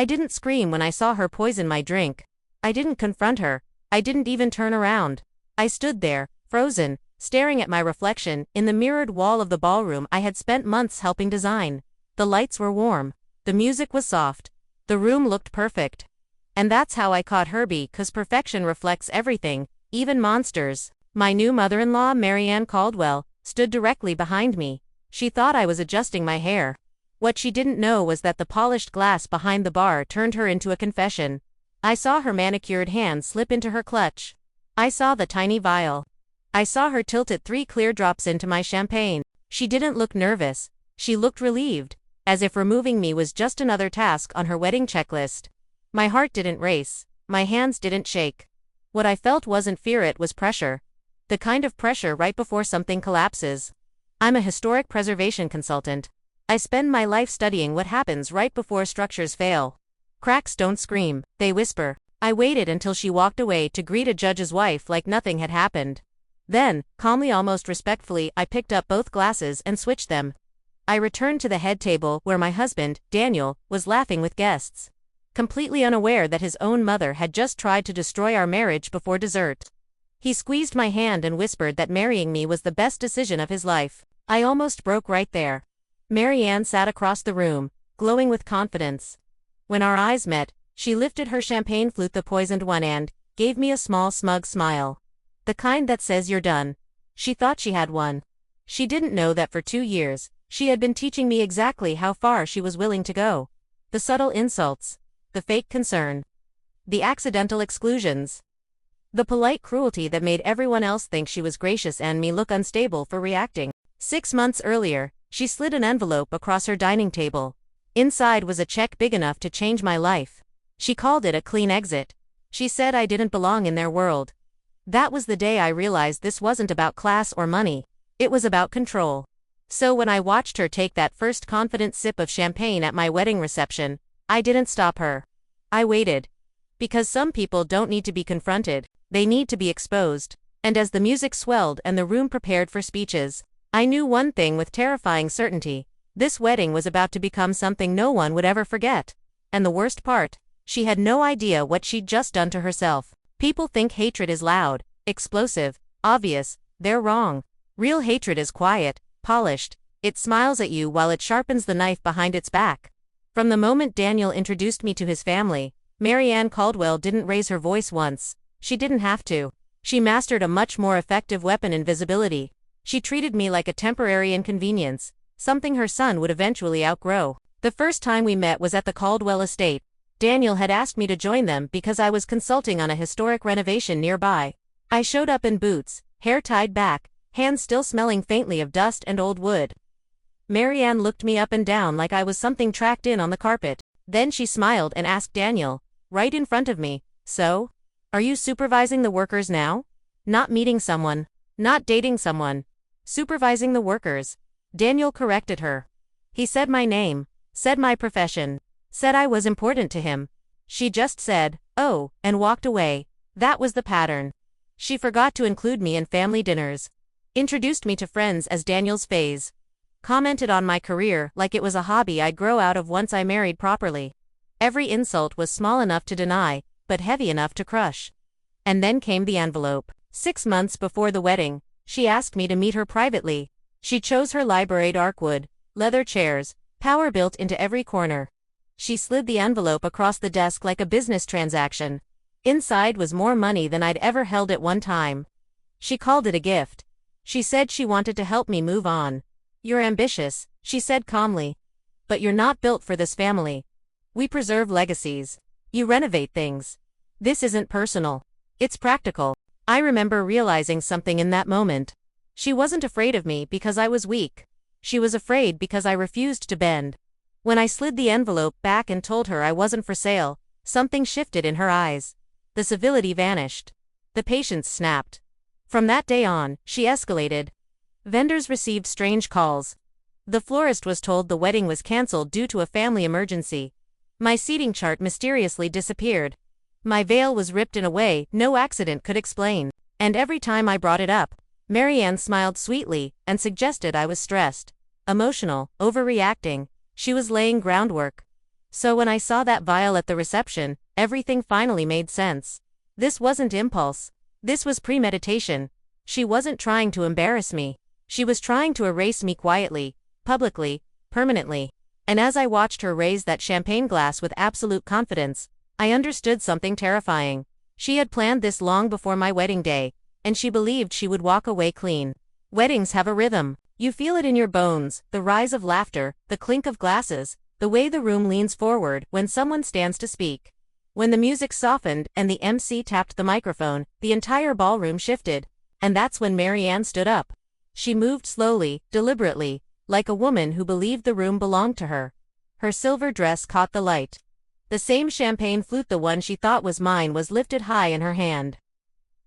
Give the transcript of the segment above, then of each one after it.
I didn't scream when I saw her poison my drink. I didn't confront her. I didn't even turn around. I stood there, frozen, staring at my reflection in the mirrored wall of the ballroom I had spent months helping design. The lights were warm. The music was soft. The room looked perfect. And that's how I caught Herbie, 'cause perfection reflects everything, even monsters. My new mother-in-law, Marianne Caldwell, stood directly behind me. She thought I was adjusting my hair. What she didn't know was that the polished glass behind the bar turned her into a confession. I saw her manicured hand slip into her clutch. I saw the tiny vial. I saw her tilt it 3 clear drops into my champagne. She didn't look nervous. She looked relieved, as if removing me was just another task on her wedding checklist. My heart didn't race. My hands didn't shake. What I felt wasn't fear, it was pressure. The kind of pressure right before something collapses. I'm a historic preservation consultant. I spend my life studying what happens right before structures fail. Cracks don't scream, they whisper. I waited until she walked away to greet a judge's wife like nothing had happened. Then, calmly, almost respectfully, I picked up both glasses and switched them. I returned to the head table where my husband, Daniel, was laughing with guests. Completely unaware that his own mother had just tried to destroy our marriage before dessert. He squeezed my hand and whispered that marrying me was the best decision of his life. I almost broke right there. Marianne sat across the room, glowing with confidence. When our eyes met, she lifted her champagne flute, the poisoned one, and gave me a small, smug smile. The kind that says you're done. She thought she had won. She didn't know that for 2 years, she had been teaching me exactly how far she was willing to go. The subtle insults. The fake concern. The accidental exclusions. The polite cruelty that made everyone else think she was gracious and me look unstable for reacting. 6 months earlier, she slid an envelope across her dining table. Inside was a check big enough to change my life. She called it a clean exit. She said I didn't belong in their world. That was the day I realized this wasn't about class or money. It was about control. So when I watched her take that first confident sip of champagne at my wedding reception, I didn't stop her. I waited. Because some people don't need to be confronted, they need to be exposed. And as the music swelled and the room prepared for speeches, I knew one thing with terrifying certainty. This wedding was about to become something no one would ever forget. And the worst part, she had no idea what she'd just done to herself. People think hatred is loud, explosive, obvious. They're wrong. Real hatred is quiet, polished. It smiles at you while it sharpens the knife behind its back. From the moment Daniel introduced me to his family, Marianne Caldwell didn't raise her voice once. She didn't have to. She mastered a much more effective weapon: invisibility. She treated me like a temporary inconvenience, something her son would eventually outgrow. The first time we met was at the Caldwell estate. Daniel had asked me to join them because I was consulting on a historic renovation nearby. I showed up in boots, hair tied back, hands still smelling faintly of dust and old wood. Marianne looked me up and down like I was something tracked in on the carpet. Then she smiled and asked Daniel, right in front of me, "So? Are you supervising the workers now? Not meeting someone. Not dating someone. Supervising the workers." Daniel corrected her. He said my name, said my profession, said I was important to him. She just said, "Oh," and walked away. That was the pattern. She forgot to include me in family dinners. Introduced me to friends as Daniel's phase. Commented on my career like it was a hobby I'd grow out of once I married properly. Every insult was small enough to deny, but heavy enough to crush. And then came the envelope. 6 months before the wedding, she asked me to meet her privately. She chose her library dark wood, leather chairs, power built into every corner. She slid the envelope across the desk like a business transaction. Inside was more money than I'd ever held at one time. She called it a gift. She said she wanted to help me move on. "You're ambitious," she said calmly. "But you're not built for this family. We preserve legacies. You renovate things. This isn't personal. It's practical." I remember realizing something in that moment. She wasn't afraid of me because I was weak. She was afraid because I refused to bend. When I slid the envelope back and told her I wasn't for sale, something shifted in her eyes. The civility vanished. The patience snapped. From that day on, she escalated. Vendors received strange calls. The florist was told the wedding was cancelled due to a family emergency. My seating chart mysteriously disappeared. My veil was ripped in a way no accident could explain. And every time I brought it up, Marianne smiled sweetly and suggested I was stressed, emotional, overreacting. She was laying groundwork. So when I saw that vial at the reception, everything finally made sense. This wasn't impulse. This was premeditation. She wasn't trying to embarrass me. She was trying to erase me quietly, publicly, permanently. And as I watched her raise that champagne glass with absolute confidence, I understood something terrifying. She had planned this long before my wedding day, and she believed she would walk away clean. Weddings have a rhythm. You feel it in your bones, the rise of laughter, the clink of glasses, the way the room leans forward when someone stands to speak. When the music softened and the MC tapped the microphone, the entire ballroom shifted. And that's when Marianne stood up. She moved slowly, deliberately, like a woman who believed the room belonged to her. Her silver dress caught the light. The same champagne flute, the one she thought was mine, was lifted high in her hand.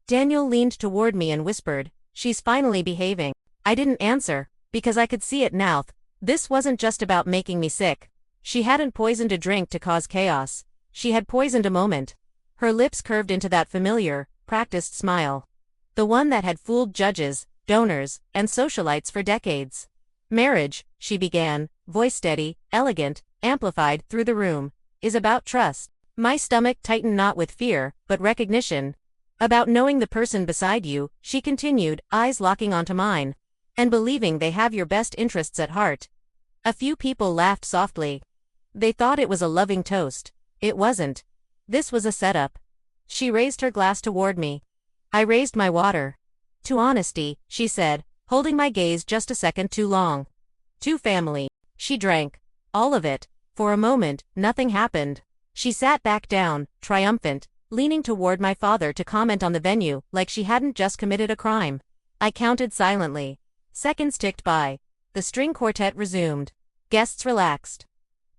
Daniel leaned toward me and whispered, "She's finally behaving." I didn't answer, because I could see it now. This wasn't just about making me sick. She hadn't poisoned a drink to cause chaos. She had poisoned a moment. Her lips curved into that familiar, practiced smile. The one that had fooled judges, donors, and socialites for decades. "Marriage," she began, voice steady, elegant, amplified through the room, "is about trust." My stomach tightened, not with fear, but recognition. "About knowing the person beside you," she continued, eyes locking onto mine. "And believing they have your best interests at heart." A few people laughed softly. They thought it was a loving toast. It wasn't. This was a setup. She raised her glass toward me. I raised my water. "To honesty," she said, holding my gaze just a second too long. "To family." She drank. All of it. For a moment, nothing happened. She sat back down, triumphant, leaning toward my father to comment on the venue, like she hadn't just committed a crime. I counted silently. Seconds ticked by. The string quartet resumed. Guests relaxed.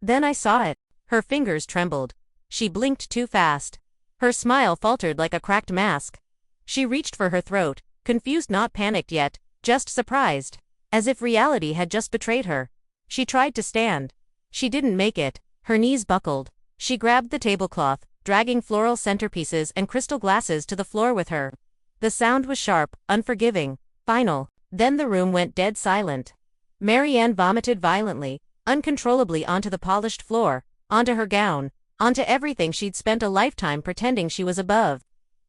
Then I saw it. Her fingers trembled. She blinked too fast. Her smile faltered like a cracked mask. She reached for her throat, confused, not panicked yet, just surprised. As if reality had just betrayed her. She tried to stand. She didn't make it. Her knees buckled. She grabbed the tablecloth, dragging floral centerpieces and crystal glasses to the floor with her. The sound was sharp, unforgiving, final. Then the room went dead silent. Marianne vomited violently, uncontrollably, onto the polished floor, onto her gown, onto everything she'd spent a lifetime pretending she was above.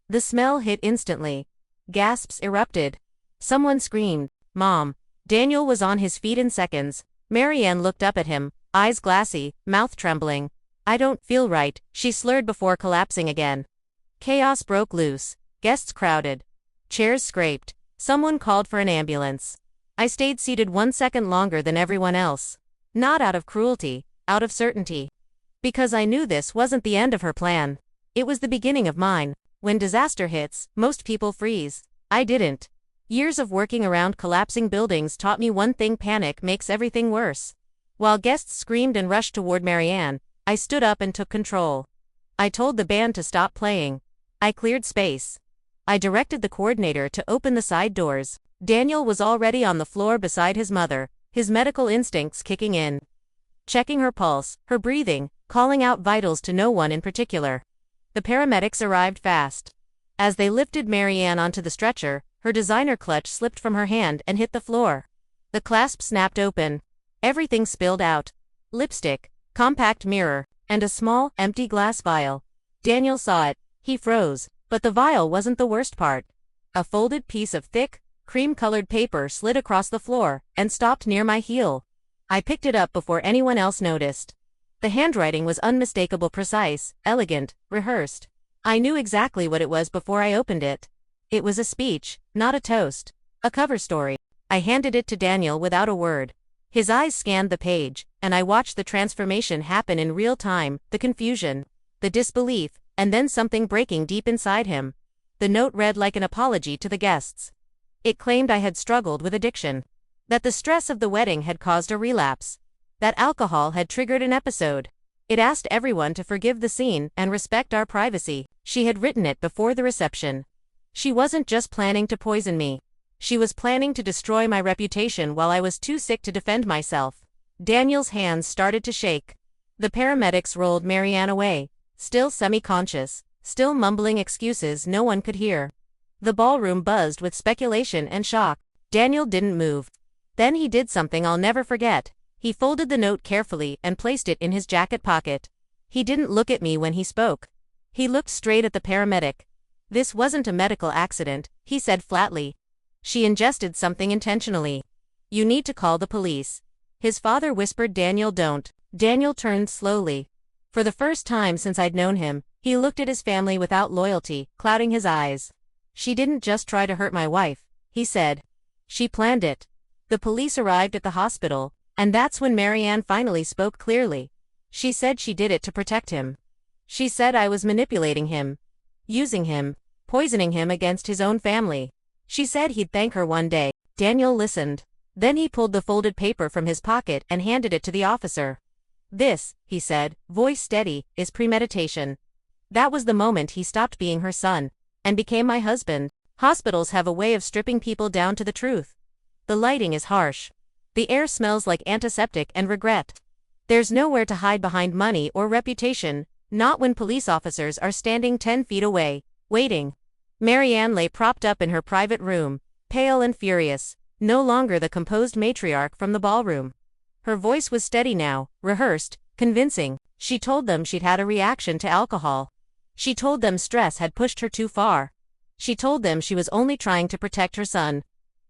The smell hit instantly. Gasps erupted. Someone screamed, "Mom!" Daniel was on his feet in seconds. Marianne looked up at him, eyes glassy, mouth trembling. "I don't feel right," she slurred before collapsing again. Chaos broke loose. Guests crowded. Chairs scraped. Someone called for an ambulance. I stayed seated 1 second longer than everyone else. Not out of cruelty, out of certainty. Because I knew this wasn't the end of her plan. It was the beginning of mine. When disaster hits, most people freeze. I didn't. Years of working around collapsing buildings taught me one thing: panic makes everything worse. While guests screamed and rushed toward Marianne, I stood up and took control. I told the band to stop playing. I cleared space. I directed the coordinator to open the side doors. Daniel was already on the floor beside his mother, his medical instincts kicking in. Checking her pulse, her breathing, calling out vitals to no one in particular. The paramedics arrived fast. As they lifted Marianne onto the stretcher, her designer clutch slipped from her hand and hit the floor. The clasp snapped open. Everything spilled out. Lipstick, compact mirror, and a small, empty glass vial. Daniel saw it. He froze, but the vial wasn't the worst part. A folded piece of thick, cream-colored paper slid across the floor and stopped near my heel. I picked it up before anyone else noticed. The handwriting was unmistakable, precise, elegant, rehearsed. I knew exactly what it was before I opened it. It was a speech, not a toast. A cover story. I handed it to Daniel without a word. His eyes scanned the page, and I watched the transformation happen in real time, the confusion, the disbelief, and then something breaking deep inside him. The note read like an apology to the guests. It claimed I had struggled with addiction. That the stress of the wedding had caused a relapse. That alcohol had triggered an episode. It asked everyone to forgive the scene and respect our privacy. She had written it before the reception. She wasn't just planning to poison me. She was planning to destroy my reputation while I was too sick to defend myself. Daniel's hands started to shake. The paramedics rolled Marianne away, still semi-conscious, still mumbling excuses no one could hear. The ballroom buzzed with speculation and shock. Daniel didn't move. Then he did something I'll never forget. He folded the note carefully and placed it in his jacket pocket. He didn't look at me when he spoke. He looked straight at the paramedic. "This wasn't a medical accident," he said flatly. "She ingested something intentionally. You need to call the police." His father whispered, "Daniel, don't." Daniel turned slowly. For the first time since I'd known him, he looked at his family without loyalty, clouding his eyes. "She didn't just try to hurt my wife," he said. "She planned it." The police arrived at the hospital, and that's when Marianne finally spoke clearly. She said she did it to protect him. She said I was manipulating him, using him, poisoning him against his own family. She said he'd thank her one day. Daniel listened. Then he pulled the folded paper from his pocket and handed it to the officer. "This," he said, voice steady, "is premeditation." That was the moment he stopped being her son and became my husband. Hospitals have a way of stripping people down to the truth. The lighting is harsh. The air smells like antiseptic and regret. There's nowhere to hide behind money or reputation, not when police officers are standing 10 feet away, waiting. Marianne lay propped up in her private room, pale and furious, no longer the composed matriarch from the ballroom. Her voice was steady now, rehearsed, convincing. She told them she'd had a reaction to alcohol. She told them stress had pushed her too far. She told them she was only trying to protect her son.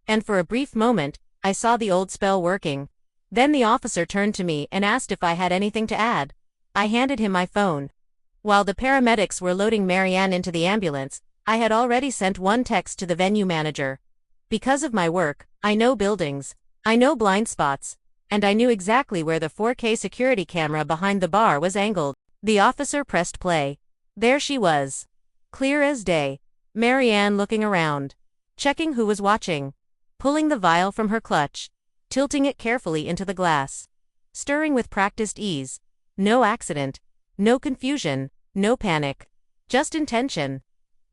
And for a brief moment, I saw the old spell working. Then the officer turned to me and asked if I had anything to add. I handed him my phone. While the paramedics were loading Marianne into the ambulance, I had already sent one text to the venue manager. Because of my work, I know buildings, I know blind spots, and I knew exactly where the 4K security camera behind the bar was angled. The officer pressed play. There she was. Clear as day. Marianne looking around, checking who was watching, pulling the vial from her clutch, tilting it carefully into the glass, stirring with practiced ease. No accident, no confusion, no panic, just intention.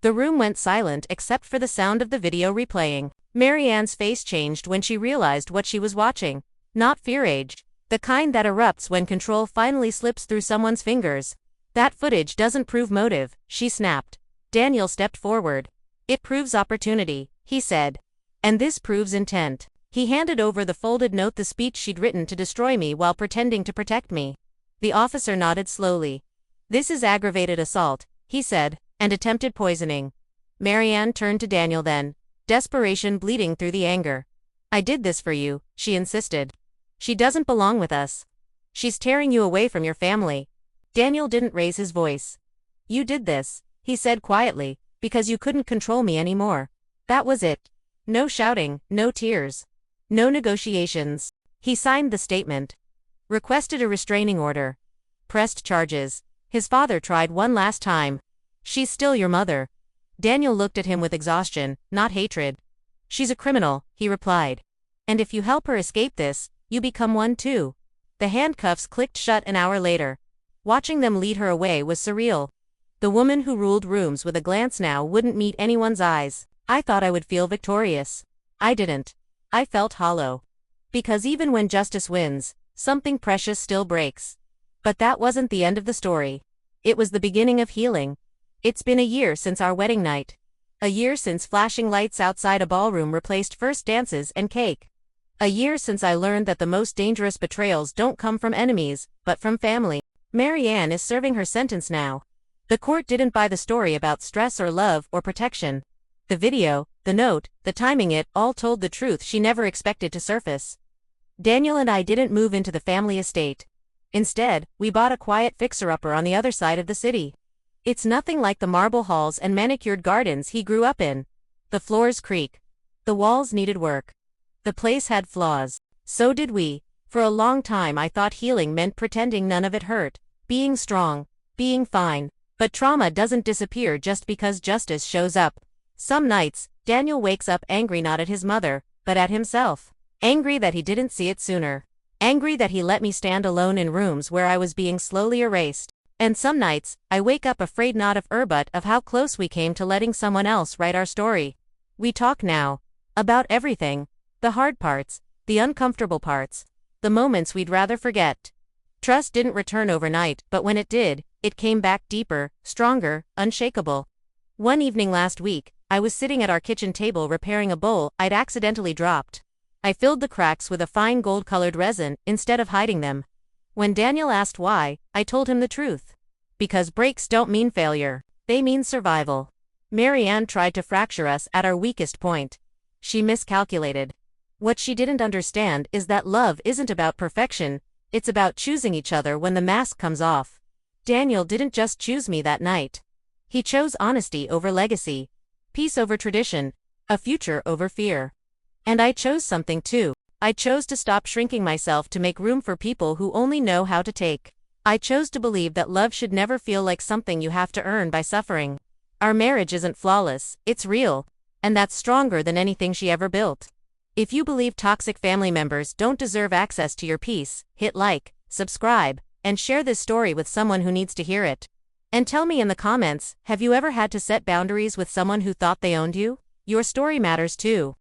The room went silent except for the sound of the video replaying. Marianne's face changed when she realized what she was watching. Not fear rage, the kind that erupts when control finally slips through someone's fingers. That footage doesn't prove motive, she snapped. Daniel stepped forward. It proves opportunity, he said. And this proves intent. He handed over the folded note, the speech she'd written to destroy me while pretending to protect me. The officer nodded slowly. This is aggravated assault, he said, and attempted poisoning. Marianne turned to Daniel then, desperation bleeding through the anger. I did this for you, she insisted. She doesn't belong with us. She's tearing you away from your family. Daniel didn't raise his voice. You did this, he said quietly, because you couldn't control me anymore. That was it. No shouting, no tears, no negotiations. He signed the statement. Requested a restraining order. Pressed charges. His father tried one last time. She's still your mother. Daniel looked at him with exhaustion, not hatred. She's a criminal, he replied. And if you help her escape this, you become one too. The handcuffs clicked shut an hour later. Watching them lead her away was surreal. The woman who ruled rooms with a glance now wouldn't meet anyone's eyes. I thought I would feel victorious. I didn't. I felt hollow. Because even when justice wins, something precious still breaks. But that wasn't the end of the story. It was the beginning of healing. It's been a year since our wedding night. A year since flashing lights outside a ballroom replaced first dances and cake. A year since I learned that the most dangerous betrayals don't come from enemies, but from family. Marianne is serving her sentence now. The court didn't buy the story about stress or love or protection. The video, the note, the timing, it all told the truth she never expected to surface. Daniel and I didn't move into the family estate. Instead, we bought a quiet fixer-upper on the other side of the city. It's nothing like the marble halls and manicured gardens he grew up in. The floors creak. The walls needed work. The place had flaws. So did we. For a long time I thought healing meant pretending none of it hurt, being strong, being fine. But trauma doesn't disappear just because justice shows up. Some nights, Daniel wakes up angry not at his mother, but at himself. Angry that he didn't see it sooner. Angry that he let me stand alone in rooms where I was being slowly erased. And some nights, I wake up afraid not of her but of how close we came to letting someone else write our story. We talk now. About everything. The hard parts, the uncomfortable parts, the moments we'd rather forget. Trust didn't return overnight, but when it did, it came back deeper, stronger, unshakable. One evening last week, I was sitting at our kitchen table repairing a bowl I'd accidentally dropped. I filled the cracks with a fine gold-colored resin instead of hiding them. When Daniel asked why, I told him the truth. Because breaks don't mean failure. They mean survival. Mary Ann tried to fracture us at our weakest point. She miscalculated. What she didn't understand is that love isn't about perfection, it's about choosing each other when the mask comes off. Daniel didn't just choose me that night. He chose honesty over legacy, peace over tradition, a future over fear. And I chose something too. I chose to stop shrinking myself to make room for people who only know how to take. I chose to believe that love should never feel like something you have to earn by suffering. Our marriage isn't flawless, it's real, and that's stronger than anything she ever built. If you believe toxic family members don't deserve access to your peace, hit like, subscribe, and share this story with someone who needs to hear it. And tell me in the comments, have you ever had to set boundaries with someone who thought they owned you? Your story matters too.